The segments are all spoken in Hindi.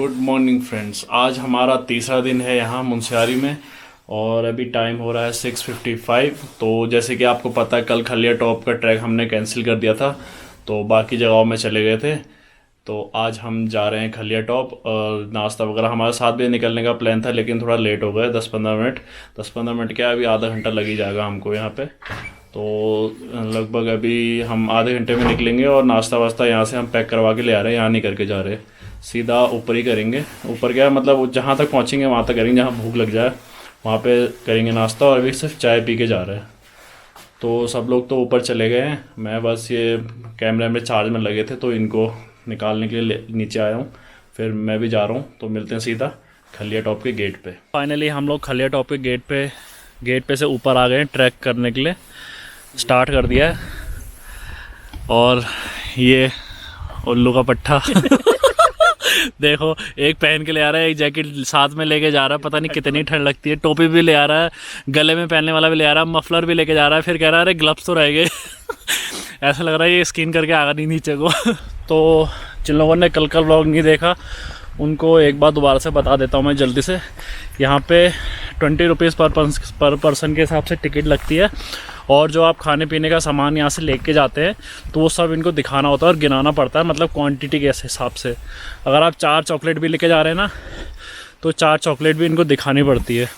Good morning friends. आज हमारा तीसरा दिन है यहाँ मुनस्यारी में और अभी टाइम हो रहा है 6:55। तो जैसे कि आपको पता है कल खलिया टॉप का ट्रैक हमने कैंसिल कर दिया था, तो बाकी जगहों में चले गए थे। तो आज हम जा रहे हैं खलिया टॉप और नाश्ता वगैरह हमारा 7 बजे निकलने का प्लान था, लेकिन थोड़ा लेट हो गए 10-15 मिनट क्या, अभी आधा घंटा लग ही जाएगा हमको यहाँ पे। तो लगभग अभी हम आधे घंटे में निकलेंगे और नाश्ता वास्ता यहाँ से हम पैक करवा के ले आ रहे हैं, यहाँ नहीं करके जा रहे, सीधा ऊपर ही करेंगे। ऊपर क्या मतलब जहाँ तक पहुँचेंगे वहाँ तक करेंगे, जहाँ भूख लग जाए वहाँ पे करेंगे नाश्ता। और अभी सिर्फ चाय पी के जा रहे हैं। तो सब लोग तो ऊपर चले गए हैं, मैं बस ये कैमरे में चार्ज में लगे थे तो इनको निकालने के लिए नीचे आया हूँ। फिर मैं भी जा रहा हूँ, तो मिलते हैं सीधा खलिया टॉप के गेट पे। फाइनली हम लोग खलिया टॉप के गेट पे से ऊपर आ गए हैं। ट्रैक करने के लिए स्टार्ट कर दिया है। और ये उल्लू का पट्टा देखो, एक पहन के ले आ रहा है, एक जैकेट साथ में लेके जा रहा है। पता नहीं कितनी ठंड लगती है। टोपी भी ले आ रहा है, गले में पहनने वाला भी ले आ रहा है, मफलर भी लेके जा रहा है। फिर कह रहा है अरे ग्लव्स तो रह गए ऐसा लग रहा है ये स्किन करके आगा नहीं नीचे को तो जिन लोगों ने कल का व्लॉग नहीं देखा उनको एक बार दोबारा से बता देता हूँ मैं जल्दी से। यहाँ पे 20 रुपीज़ पर पर्सन के हिसाब से टिकट लगती है। और जो आप खाने पीने का सामान यहाँ से लेके जाते हैं तो वो सब इनको दिखाना होता है और गिनाना पड़ता है, मतलब क्वांटिटी के हिसाब से। अगर आप 4 चॉकलेट भी लेके जा रहे हैं ना, तो 4 चॉकलेट भी इनको दिखानी पड़ती है,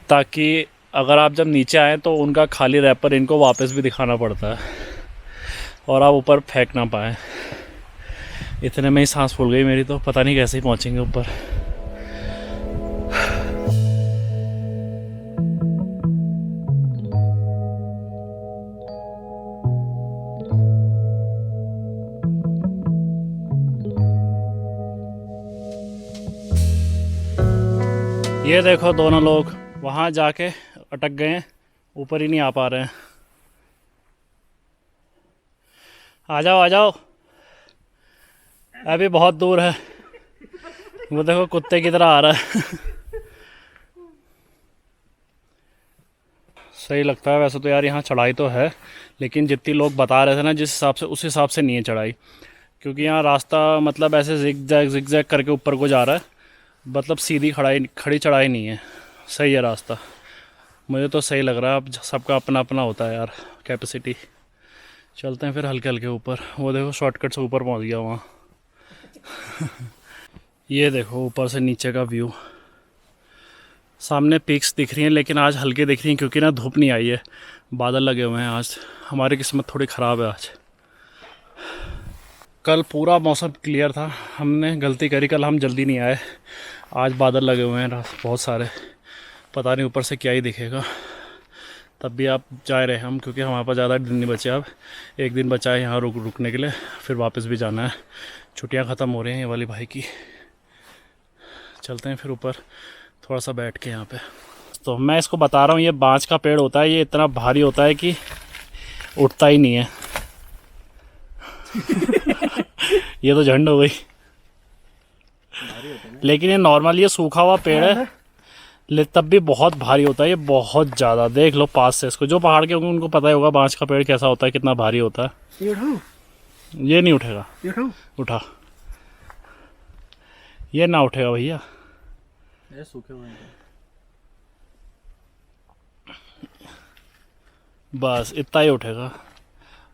ताकि अगर आप जब नीचे आएँ तो उनका खाली रैपर इनको वापस भी दिखाना पड़ता है और आप ऊपर फेंक ना पाएँ। इतने में ही सांस फूल गई मेरी, तो पता नहीं कैसे ही पहुँचेंगे ऊपर। ये देखो दोनों लोग वहाँ जाके अटक गए हैं, ऊपर ही नहीं आ पा रहे हैं। आ जाओ आ जाओ, अभी बहुत दूर है। वो देखो कुत्ते की तरह आ रहा है सही लगता है वैसे तो यार, यहाँ चढ़ाई तो है, लेकिन जितनी लोग बता रहे थे ना जिस हिसाब से, उस हिसाब से नहीं है चढ़ाई। क्योंकि यहाँ रास्ता मतलब ऐसे जिग-जैग करके ऊपर को जा रहा है, मतलब सीधी खड़ी चढ़ाई नहीं है। सही है रास्ता, मुझे तो सही लग रहा है। अब सबका अपना अपना होता है यार कैपेसिटी। चलते हैं फिर हल्के हल्के ऊपर। वो देखो शॉर्टकट से ऊपर पहुंच गया वहाँ ये देखो ऊपर से नीचे का व्यू। सामने पीक्स दिख रही हैं, लेकिन आज हल्के दिख रही हैं क्योंकि ना धूप नहीं आई है, बादल लगे हुए हैं। आज हमारी किस्मत थोड़ी ख़राब है आज। कल पूरा मौसम क्लियर था, हमने गलती करी, कल हम जल्दी नहीं आए। आज बादल लगे हुए हैं बहुत सारे, पता नहीं ऊपर से क्या ही दिखेगा। तब भी आप जा रहे हैं हम, क्योंकि हमारे पास ज़्यादा दिन नहीं बचे। अब एक दिन बचा है यहाँ रुकने के लिए, फिर वापस भी जाना है। छुट्टियाँ ख़त्म हो रही हैं ये वाली भाई की। चलते हैं फिर ऊपर थोड़ा सा बैठ के यहाँ पे। तो मैं इसको बता रहा हूँ, ये बांज का पेड़ होता है, ये इतना भारी होता है कि उठता ही नहीं है ये तो झंड हो गई। लेकिन ये नॉर्मल ये सूखा हुआ पेड़ है, तब भी बहुत भारी होता है ये, बहुत ज़्यादा। देख लो पास से इसको, जो पहाड़ के होंगे उनको पता ही होगा बांज का पेड़ कैसा होता है, कितना भारी होता है। ये नहीं उठेगा, उठा, ये ना उठेगा भैया, ये सूखे हुए हैं। बस इतना ही उठेगा।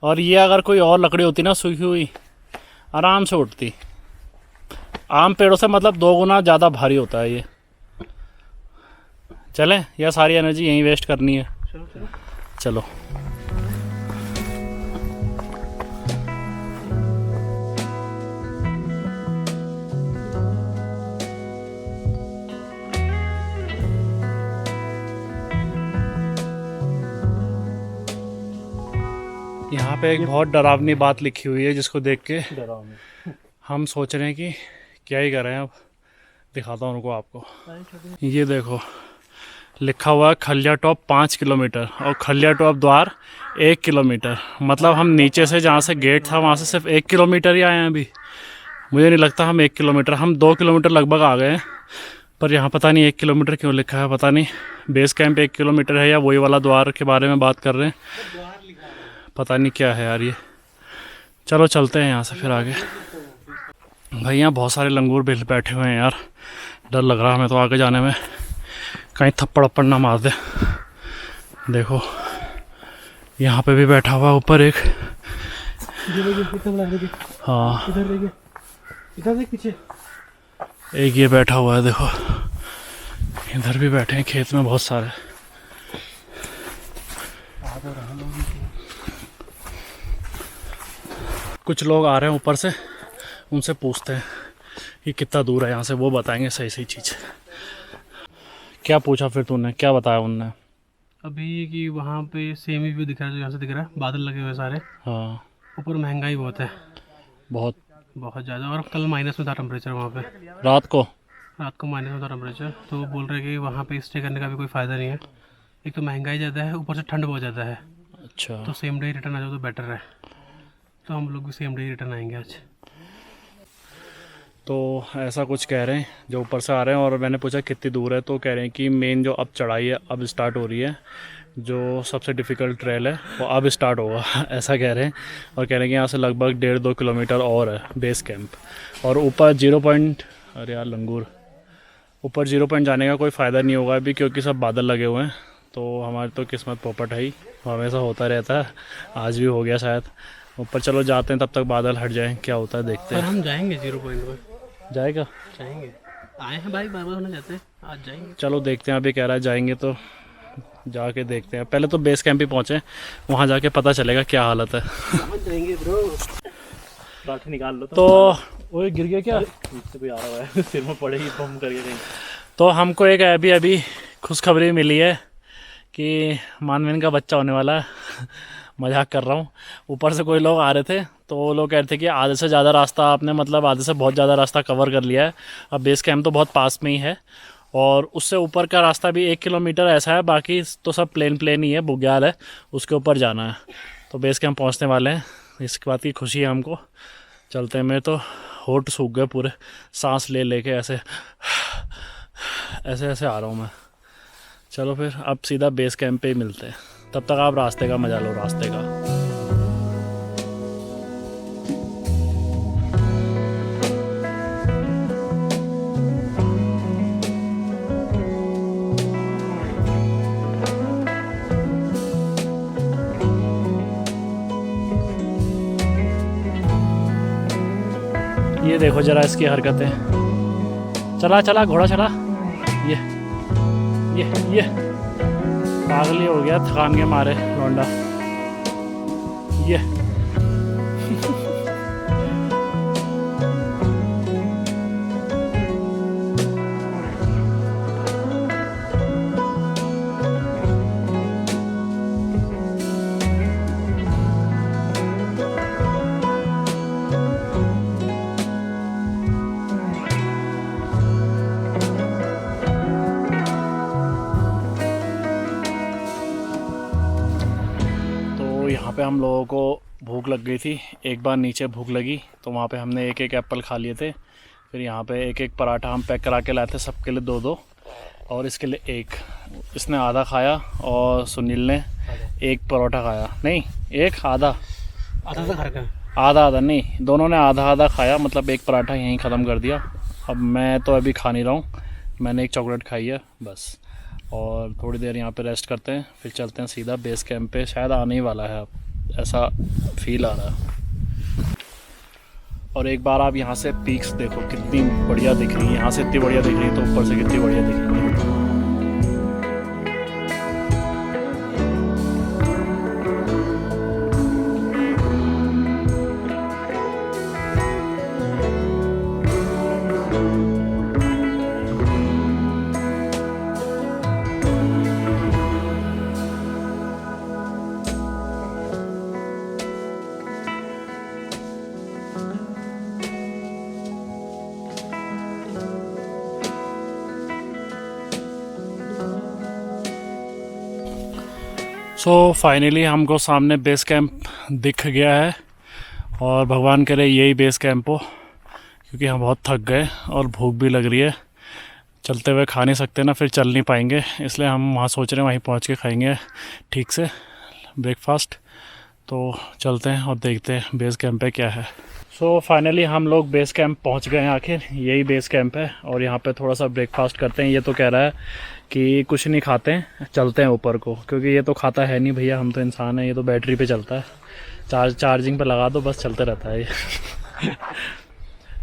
और ये अगर कोई और लकड़ी होती ना सूखी हुई, आराम से उठती। आम पेड़ों से मतलब 2 गुना ज़्यादा भारी होता है ये। चलें, यह सारी एनर्जी यहीं वेस्ट करनी है। चलो। यहाँ पे एक बहुत डरावनी बात लिखी हुई है, जिसको देख के हम सोच रहे हैं कि क्या ही करें। अब दिखाता हूँ उनको आपको। ये देखो लिखा हुआ है खलिया टॉप 5 किलोमीटर और खलिया टॉप द्वार 1 किलोमीटर। मतलब हम नीचे से जहाँ से गेट था वहाँ से सिर्फ 1 किलोमीटर ही आए हैं अभी। मुझे नहीं लगता हम 1 किलोमीटर, हम 2 किलोमीटर लगभग आ गए हैं। पर यहाँ पता नहीं 1 किलोमीटर क्यों लिखा है, पता नहीं बेस कैंप 1 किलोमीटर है या वही वाला द्वार के बारे में बात कर रहे हैं, पता नहीं क्या है यार ये। चलो चलते हैं यहाँ से फिर आगे। भाई यहाँ बहुत सारे लंगूर बैठे हुए हैं यार, डर लग रहा है हमें तो आगे जाने में, कहीं थप्पड़ वप्पड़ ना मार दे। देखो यहाँ पे भी बैठा हुआ ऊपर एक। हाँ इधर देख पीछे एक ये बैठा हुआ है, देखो इधर भी बैठे हैं खेत में बहुत सारे। कुछ लोग आ रहे हैं ऊपर से, उनसे पूछते हैं कि कितना दूर है यहाँ से, वो बताएंगे सही सही चीज़। क्या पूछा फिर तूने, क्या बताया उनने? अभी कि वहाँ पे सेम ही व्यू दिख रहा है जो यहाँ से दिख रहा है, बादल लगे हुए सारे। हाँ ऊपर महंगाई बहुत है, बहुत बहुत ज़्यादा। और कल माइनस में था टेम्परेचर वहाँ पे, रात को। रात को माइनस में था टेम्परेचर। तो वो बोल रहे हैं कि वहाँ पे स्टे करने का भी कोई फ़ायदा नहीं है, एक तो महंगाई ज़्यादा है, ऊपर से ठंड बहुत ज़्यादा है। अच्छा तो सेम डे रिटर्न आ जाओ तो बेटर है। तो हम लोग भी सेम डे रिटर्न आएंगे आज। तो ऐसा कुछ कह रहे हैं जो ऊपर से आ रहे हैं। और मैंने पूछा कितनी दूर है, तो कह रहे हैं कि मेन जो अब चढ़ाई है अब स्टार्ट हो रही है, जो सबसे डिफ़िकल्ट ट्रेल है वो अब स्टार्ट होगा ऐसा कह रहे हैं। और कह रहे हैं कि यहाँ से लगभग 1.5-2 किलोमीटर और है बेस कैंप। और ऊपर 0 पॉइंट, अरे यार लंगूर, ऊपर 0 पॉइंट जाने का कोई फ़ायदा नहीं होगा अभी, क्योंकि सब बादल लगे हुए हैं। तो हमारी तो किस्मत पोपट है ही, हमेशा होता रहता है, आज भी हो गया शायद। ऊपर चलो जाते हैं, तब तक बादल हट जाएं, क्या होता है देखते पर हैं। हम जाएंगे 0 पॉइंट में, जाएगा, जाएंगे। आए हैं भाई, बार बार होने जाते हैं, आज जाएंगे। चलो देखते हैं। अभी कह रहा है जाएंगे तो जाके देखते हैं। पहले तो बेस कैंप ही पहुँचे, वहाँ जाके पता चलेगा क्या हालत है। जाएंगे ब्रो। लाठी निकाल लो तो वो गिर गया क्या? मुझसे कोई आ रहा है सिर में पड़ेगी बम करके कहीं। तो हमको एक अभी खुशखबरी मिली है कि मानवीन का बच्चा होने वाला है मजाक कर रहा हूँ। ऊपर से कोई लोग आ रहे थे, तो वो लोग कह रहे थे कि आधे से ज़्यादा रास्ता आपने, मतलब आधे से बहुत ज़्यादा रास्ता कवर कर लिया है। अब बेस कैंप तो बहुत पास में ही है, और उससे ऊपर का रास्ता भी 1 किलोमीटर ऐसा है, बाकी तो सब प्लेन ही है, बुग्याल है, उसके ऊपर जाना है। तो बेस कैंप पहुँचने वाले हैं, इसकी बात की खुशी है हमको। चलते हैं। मैं तो होठ सूख गए पूरे, सांस ले के ऐसे ऐसे आ रहा हूँ मैं। चलो फिर अब सीधा बेस कैंप पे ही मिलते हैं, तब तक आप रास्ते का मजा लो, रास्ते का। ये देखो जरा इसकी हरकतें, चला घोड़ा चला, ये पागल हो गया थकान के मारे लौंडा। ये यहाँ पे हम लोगों को भूख लग गई थी। एक बार नीचे भूख लगी तो वहाँ पे हमने एक एप्पल खा लिए थे। फिर यहाँ पे एक पराठा हम पैक करा के लाए थे, सबके लिए 2-2, और इसके लिए 1। इसने आधा खाया और सुनील ने 1 परोठा खाया, नहीं एक आधा नहीं, दोनों ने आधा खाया, मतलब 1 पराठा यहीं ख़त्म कर दिया। अब मैं तो अभी खा नहीं रहा हूँ, मैंने 1 चॉकलेट खाई है बस। और थोड़ी देर यहाँ पे रेस्ट करते हैं, फिर चलते हैं सीधा बेस कैंप पे। शायद आने ही वाला है, अब ऐसा फील आ रहा है। और एक बार आप यहाँ से पीक्स देखो कितनी बढ़िया दिख रही है, यहाँ से इतनी बढ़िया दिख रही है तो ऊपर से कितनी बढ़िया दिख रही है। सो फाइनली हमको सामने बेस कैंप दिख गया है, और भगवान करे यही बेस कैंप हो, क्योंकि हम बहुत थक गए और भूख भी लग रही है। चलते हुए खा नहीं सकते ना, फिर चल नहीं पाएंगे, इसलिए हम वहाँ सोच रहे हैं वहीं पहुँच के खाएंगे ठीक से ब्रेकफास्ट। तो चलते हैं और देखते हैं बेस कैंप पे क्या है। सो फाइनली हम लोग बेस कैंप पहुंच गए हैं। आखिर यही बेस कैंप है और यहाँ पे थोड़ा सा ब्रेकफास्ट करते हैं। ये तो कह रहा है कि कुछ नहीं खाते हैं, चलते हैं ऊपर को, क्योंकि ये तो खाता है नहीं भैया, हम तो इंसान हैं, ये तो बैटरी पे चलता है, चार्जिंग पे लगा दो बस चलते रहता है ये।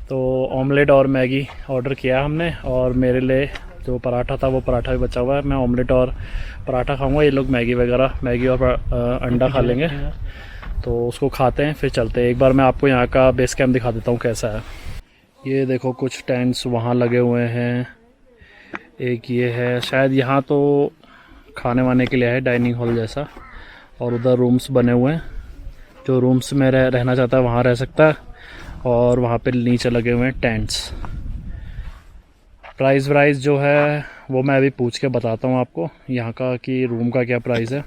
तो ऑमलेट और मैगी ऑर्डर किया हमने, और मेरे लिए जो पराठा था वो पराठा भी बचा हुआ है। मैं ऑमलेट और पराठा खाऊंगा, ये लोग मैगी वगैरह, मैगी और अंडा खा लेंगे। तो उसको खाते हैं फिर चलते हैं। एक बार मैं आपको यहाँ का बेस कैंप दिखा देता हूँ कैसा है। ये देखो कुछ टेंट्स वहाँ लगे हुए हैं, एक ये है, शायद यहाँ तो खाने वाने के लिए है, डाइनिंग हॉल जैसा, और उधर रूम्स बने हुए हैं। जो रूम्स में रहना चाहता है वहाँ रह सकता है, और वहाँ पे नीचे लगे हुए हैं टेंट्स। प्राइस जो है वो मैं अभी पूछ के बताता हूँ आपको यहाँ का, कि रूम का क्या प्राइस है,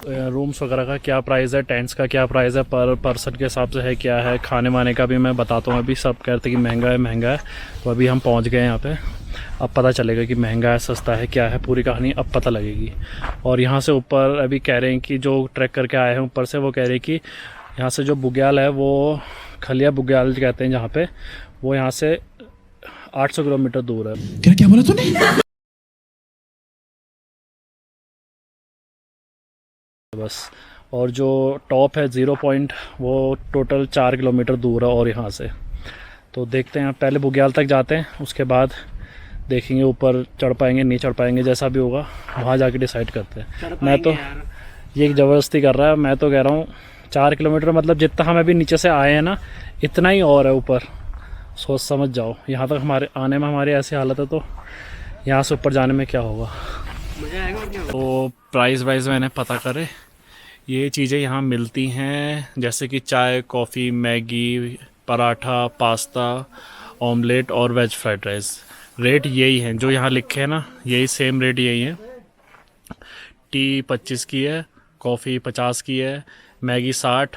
रूम्स वगैरह का क्या प्राइस है, टेंट्स का क्या प्राइस है, पर पर्सन के हिसाब से है क्या है, खाने वाने का भी मैं बताता हूँ। अभी सब कहते हैं कि महंगा है, तो अभी हम पहुँच गए यहाँ पे, अब पता चलेगा कि महंगा है सस्ता है क्या है, पूरी कहानी अब पता लगेगी। और यहाँ से ऊपर अभी कह रहे हैं कि जो ट्रैक करके आए हैं ऊपर से, वो कह रहे हैं कि यहाँ से जो बुग्याल है, वो खलिया बुग्याल कहते हैं जहाँ पे, वो यहाँ से 800 किलोमीटर दूर है। क्या बोला तूने? बस। और जो टॉप है 0 पॉइंट, वो टोटल 4 किलोमीटर दूर है और यहाँ से। तो देखते हैं, पहले बुग्याल तक जाते हैं, उसके बाद देखेंगे ऊपर चढ़ पाएंगे नहीं चढ़ पाएंगे, जैसा भी होगा वहाँ जाके डिसाइड करते हैं। मैं तो ये ज़बरदस्ती कर रहा है, मैं तो कह रहा हूँ 4 किलोमीटर मतलब जितना हम अभी नीचे से आए हैं ना, इतना ही और है ऊपर, सोच समझ जाओ। यहाँ तक हमारे आने में हमारी ऐसी हालत है, तो यहाँ से ऊपर जाने में क्या होगा। तो प्राइस वाइज मैंने पता करे, ये चीज़ें यहाँ मिलती हैं, जैसे कि चाय, coffee, Maggi, paratha, pasta, omelette और वेज फ्राइड राइस। रेट यही हैं जो यहाँ लिखे हैं ना, यही सेम रेट यही है। टी 25 की है, कॉफ़ी 50 की है, मैगी 60,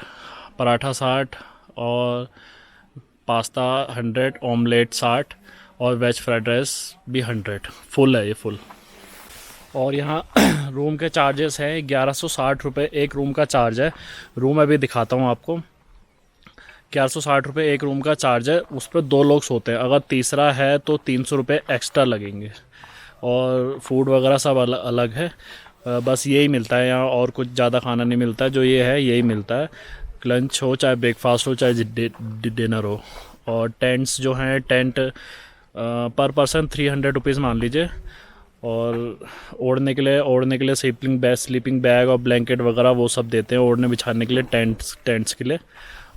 पराठा 60 और पास्ता 100, ऑमलेट 60 और वेज फ्राइड राइस भी 100। फुल है ये, फुल। और यहाँ रूम के चार्जेस हैं 1160 रुपये एक रूम का चार्ज है। रूम अभी दिखाता हूँ आपको। 1160 रुपये एक रूम का चार्ज है, उस पर 2 लोग सोते हैं। अगर तीसरा है तो 300 रुपये एक्स्ट्रा लगेंगे, और फूड वगैरह सब अलग है। बस यही मिलता है यहाँ, और कुछ ज़्यादा खाना नहीं मिलता है। जो ये है यही मिलता है, लंच हो चाहे ब्रेकफास्ट हो चाहे डिनर हो। और टेंट्स जो हैं, टेंट पर पर्सन 300 रुपीज़ मान लीजिए। और ओढ़ने के लिए स्लीपिंग बैग और ब्लैंकेट वगैरह वो सब देते हैं, ओढ़ने बिछाने के लिए, टेंट्स के लिए।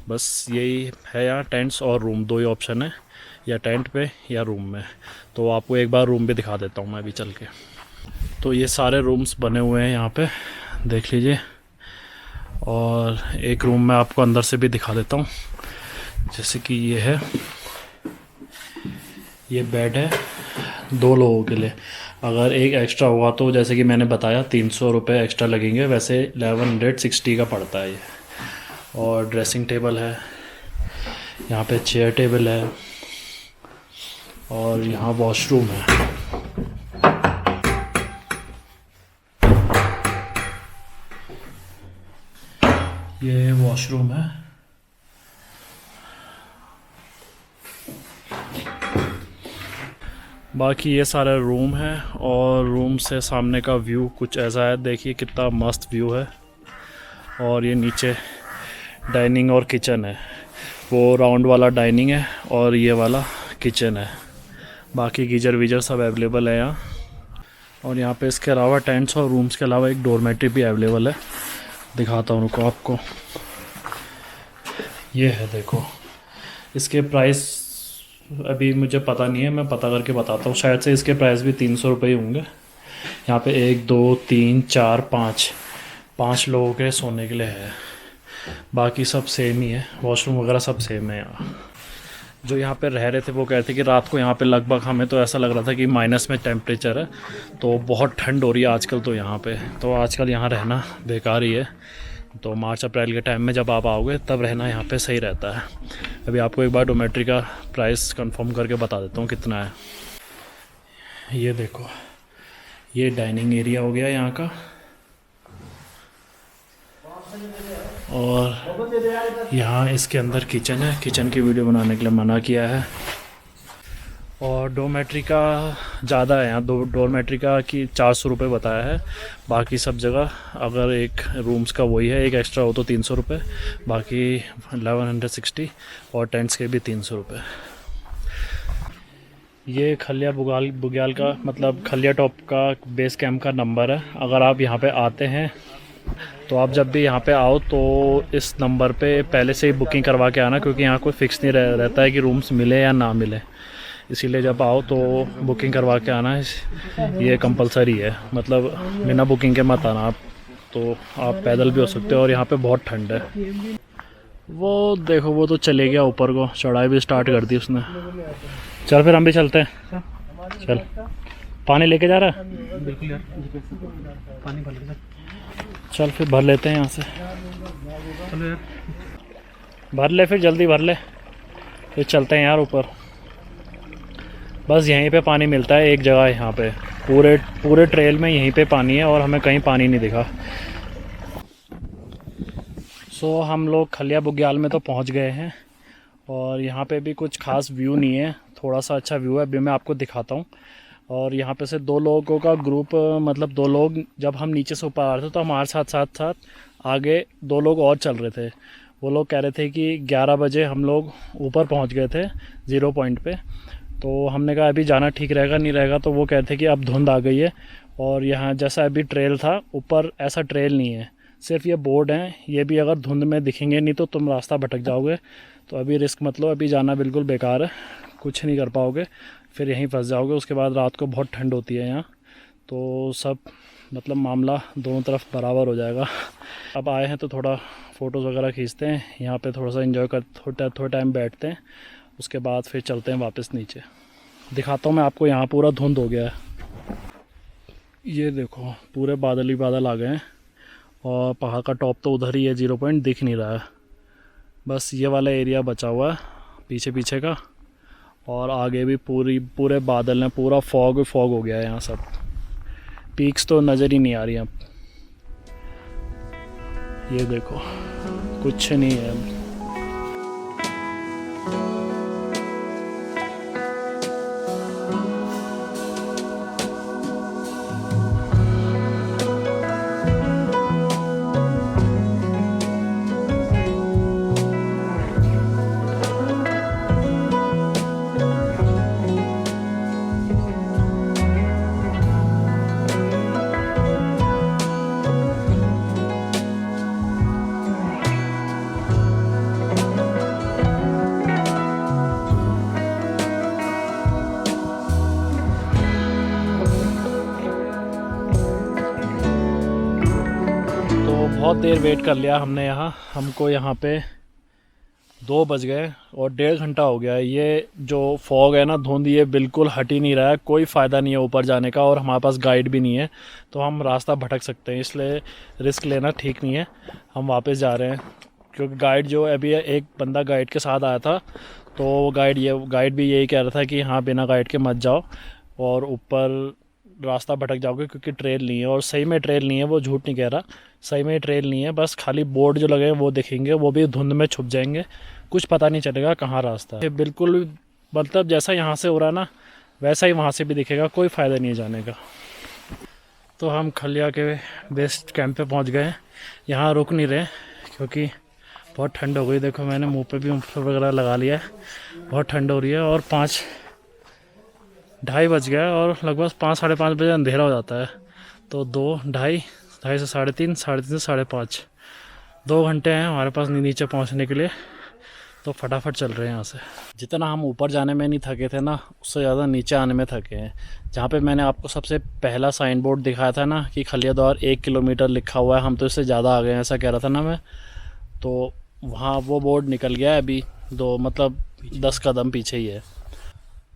बस यही है यहाँ, टेंट्स और रूम 2 ही ऑप्शन है, या टेंट पे या रूम में। तो आपको एक बार रूम भी दिखा देता हूँ मैं अभी चल के। तो ये सारे रूम्स बने हुए हैं यहाँ पे, देख लीजिए। और एक रूम में आपको अंदर से भी दिखा देता हूँ, जैसे कि ये है, ये बेड है 2 लोगों के लिए। अगर एक एक्स्ट्रा हुआ तो जैसे कि मैंने बताया 300 रुपये एक्स्ट्रा लगेंगे, वैसे 1160 का पड़ता है ये। और ड्रेसिंग टेबल है यहाँ पे, चेयर टेबल है, और यहाँ वॉशरूम है। ये वॉशरूम है। बाकी ये सारे रूम है, और रूम से सामने का व्यू कुछ ऐसा है, देखिए कितना मस्त व्यू है। और ये नीचे डाइनिंग और किचन है, वो राउंड वाला डाइनिंग है और ये वाला किचन है। बाकी गीजर वीजर सब अवेलेबल है यहाँ। और यहाँ पे इसके अलावा टेंट्स और रूम्स के अलावा एक डोरमेट्री भी अवेलेबल है, दिखाता हूँ रुको आपको। ये है, देखो। इसके प्राइस अभी मुझे पता नहीं है, मैं पता करके बताता हूँ। शायद से इसके प्राइस भी 300 रुपये ही होंगे। यहाँ पे 1 2 3 4 5 लोगों के सोने के लिए है। बाकी सब सेम ही है, वॉशरूम वगैरह सब सेम है यहाँ। जो यहाँ पे रह रहे थे वो कहते कि रात को यहाँ पे लगभग हमें तो ऐसा लग रहा था कि माइनस में टेम्परेचर है, तो बहुत ठंड हो रही है आजकल तो यहाँ पे। तो आजकल यहाँ रहना बेकार ही है। तो मार्च अप्रैल के टाइम में जब आप आओगे तब रहना यहाँ पे सही रहता है। अभी आपको एक बार डोमेट्री का प्राइस कंफर्म करके बता देता हूँ कितना है। ये देखो, ये डाइनिंग एरिया हो गया यहाँ का। और यहाँ इसके अंदर किचन है, किचन की वीडियो बनाने के लिए मना किया है। और डोरमेट्री का ज़्यादा है यहाँ, डोरमेट्री का कि 400 रुपये बताया है। बाकी सब जगह अगर एक रूम्स का वही है, एक एक्स्ट्रा हो तो 300 रुपये, बाकी 1160 और टेंट्स के भी 300 रुपये। ये खलिया बुग्याल का मतलब खलिया टॉप का बेस कैंप का नंबर है। अगर आप यहाँ पे आते हैं तो आप जब भी यहाँ पे आओ तो इस नंबर पे पहले से ही बुकिंग करवा के आना, क्योंकि यहाँ कोई फ़िक्स नहीं रहता है कि रूम्स मिले या ना मिले। इसीलिए जब आओ तो बुकिंग करवा के आना है, ये कंपलसरी है। मतलब बिना बुकिंग के मत आना आप, तो आप पैदल भी हो सकते हो। और यहाँ पे बहुत ठंड है। वो देखो वो तो चले गया ऊपर को, चढ़ाई भी स्टार्ट कर दी उसने। चल फिर हम भी चलते हैं। चल पानी लेके जा रहा है? बिल्कुल यार, पानी भर लेते। चल फिर भर लेते हैं यहाँ से। चलो यार, भर ले फिर, जल्दी भर ले, फिर चलते हैं यार ऊपर। बस यहीं पे पानी मिलता है एक जगह, यहाँ पे पूरे ट्रेल में यहीं पे पानी है और हमें कहीं पानी नहीं दिखा। सो हम लोग खलिया बुग्याल में तो पहुँच गए हैं और यहाँ पे भी कुछ खास व्यू नहीं है, थोड़ा सा अच्छा व्यू है, अभी मैं आपको दिखाता हूँ। और यहाँ पे से 2 लोगों का ग्रुप, मतलब 2 लोग जब हम नीचे से ऊपर आ रहे थे तो हमारे साथ आगे 2 लोग और चल रहे थे। वो लोग कह रहे थे कि 11 बजे हम लोग ऊपर पहुँच गए थे 0 पॉइंट पे। तो हमने कहा अभी जाना ठीक रहेगा नहीं रहेगा, तो वो कहते कि अब धुंध आ गई है और यहाँ जैसा अभी ट्रेल था ऊपर ऐसा ट्रेल नहीं है, सिर्फ ये बोर्ड हैं, ये भी अगर धुंध में दिखेंगे नहीं तो तुम रास्ता भटक जाओगे। तो अभी रिस्क मत लो, अभी जाना बिल्कुल बेकार है, कुछ नहीं कर पाओगे, फिर यहीं फंस जाओगे। उसके बाद रात को बहुत ठंड होती है यहाँ, तो सब मतलब मामला दोनों तरफ बराबर हो जाएगा। अब आए हैं तो थोड़ा फ़ोटोज़ वगैरह खींचते हैं, यहाँ पे थोड़ा सा एंजॉय कर, थोड़ा टाइम बैठते हैं, उसके बाद फिर चलते हैं वापस नीचे। दिखाता हूँ मैं आपको, यहाँ पूरा धुंध हो गया है। ये देखो पूरे बादल ही बादल आ गए हैं और पहाड़ का टॉप तो उधर ही है, 0 पॉइंट दिख नहीं रहा है, बस ये वाला एरिया बचा हुआ है पीछे का। और आगे भी पूरे बादल हैं, पूरा फॉग हो गया है यहाँ सब, पीक्स तो नज़र ही नहीं आ रही अब। ये देखो कुछ नहीं है अब। बहुत देर वेट कर लिया हमने यहाँ, हमको यहाँ पे 2 बज गए और 1.5 घंटा हो गया है। ये जो फॉग है ना, धुंध, ये बिल्कुल हट ही नहीं रहा है, कोई फ़ायदा नहीं है ऊपर जाने का। और हमारे पास गाइड भी नहीं है तो हम रास्ता भटक सकते हैं, इसलिए रिस्क लेना ठीक नहीं है। हम वापस जा रहे हैं क्योंकि गाइड जो अभी एक बंदा गाइड के साथ आया था, तो गाइड भी यही कह रहा था कि हाँ बिना गाइड के मत जाओ और ऊपर रास्ता भटक जाओगे, क्योंकि ट्रेल नहीं है। और सही में ट्रेल नहीं है, वो झूठ नहीं कह रहा, सही में ट्रेल नहीं है, बस खाली बोर्ड जो लगे हैं वो दिखेंगे, वो भी धुंध में छुप जाएंगे, कुछ पता नहीं चलेगा कहाँ रास्ता है। बिल्कुल मतलब जैसा यहाँ से हो रहा है ना, वैसा ही वहाँ से भी दिखेगा, कोई फ़ायदा नहीं है जाने का। तो हम खलिया के बेस कैंप पे पहुँच गए। यहाँ रुक नहीं रहे क्योंकि बहुत ठंड हो गई। देखो मैंने मुँह पे भी मफलर वगैरह लगा लिया है, बहुत ठंड हो रही है। और 5-2:30 बज गया और लगभग 5-5:30 बजे अंधेरा हो जाता है। तो 2-2:30 से 3:30, 3:30 से 5:30, 2 घंटे हैं हमारे पास नीचे पहुंचने के लिए। तो फटाफट चल रहे हैं यहाँ से। जितना हम ऊपर जाने में नहीं थके थे ना, उससे ज़्यादा नीचे आने में थके हैं। जहाँ पे मैंने आपको सबसे पहला साइन बोर्ड दिखाया था ना कि खलिया द्वार 1 किलोमीटर लिखा हुआ है, हम तो इससे ज़्यादा आ गए हैं, ऐसा कह रहा था ना मैं। तो वहाँ वो बोर्ड निकल गया है अभी, 10 कदम पीछे ही है।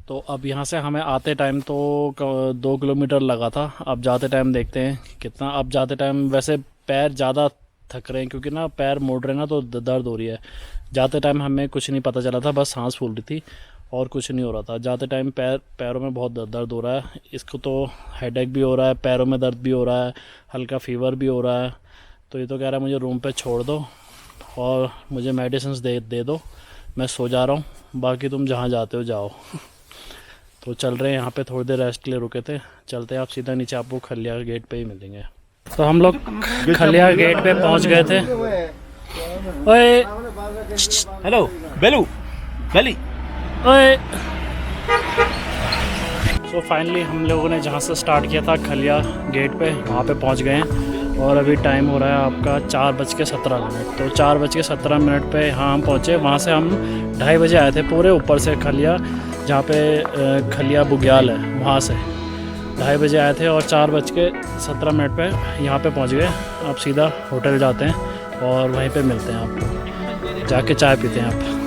तो अब यहाँ से हमें आते टाइम तो 2 किलोमीटर लगा था, अब जाते टाइम देखते हैं कितना। अब जाते टाइम वैसे पैर ज़्यादा थक रहे हैं क्योंकि ना पैर मोड़ रहे हैं ना, तो दर्द हो रही है। जाते टाइम हमें कुछ नहीं पता चला था, बस सांस फूल रही थी और कुछ नहीं हो रहा था। जाते टाइम पैरों में बहुत दर्द हो रहा है, इसको तो हेडेक भी हो रहा है, पैरों में दर्द भी हो रहा है, हल्का फीवर भी हो रहा है। तो ये तो कह रहा है मुझे रूम पे छोड़ दो, और मुझे मेडिसिन दे दो, मैं सो जा रहा हूँ, बाकी तुम जहाँ जाते हो जाओ। तो चल रहे हैं, यहाँ पे थोड़ी देर रेस्ट के लिए रुके थे, चलते हैं आप सीधा नीचे, आपको खलिया गेट पे ही मिलेंगे। तो हम लोग खलिया गेट पे पहुँच गए थे। ओए हेलो बेलू बेली। ओए तो फाइनली हम लोगों ने जहाँ से स्टार्ट किया था खलिया गेट पे, वहाँ पे पहुँच गए हैं और अभी टाइम हो रहा है आपका 4:17। तो 4:17 पे यहाँ हम पहुँचे। वहाँ से हम 2:30 बजे आए थे पूरे ऊपर से खलिया, जहाँ पे खलिया बुग्याल है, वहाँ से 2:30 बजे आए थे और 4:17 पे यहाँ पे पहुँच गए। अब सीधा होटल जाते हैं और वहीं पे मिलते हैं आपको, जाके चाय पीते हैं आप।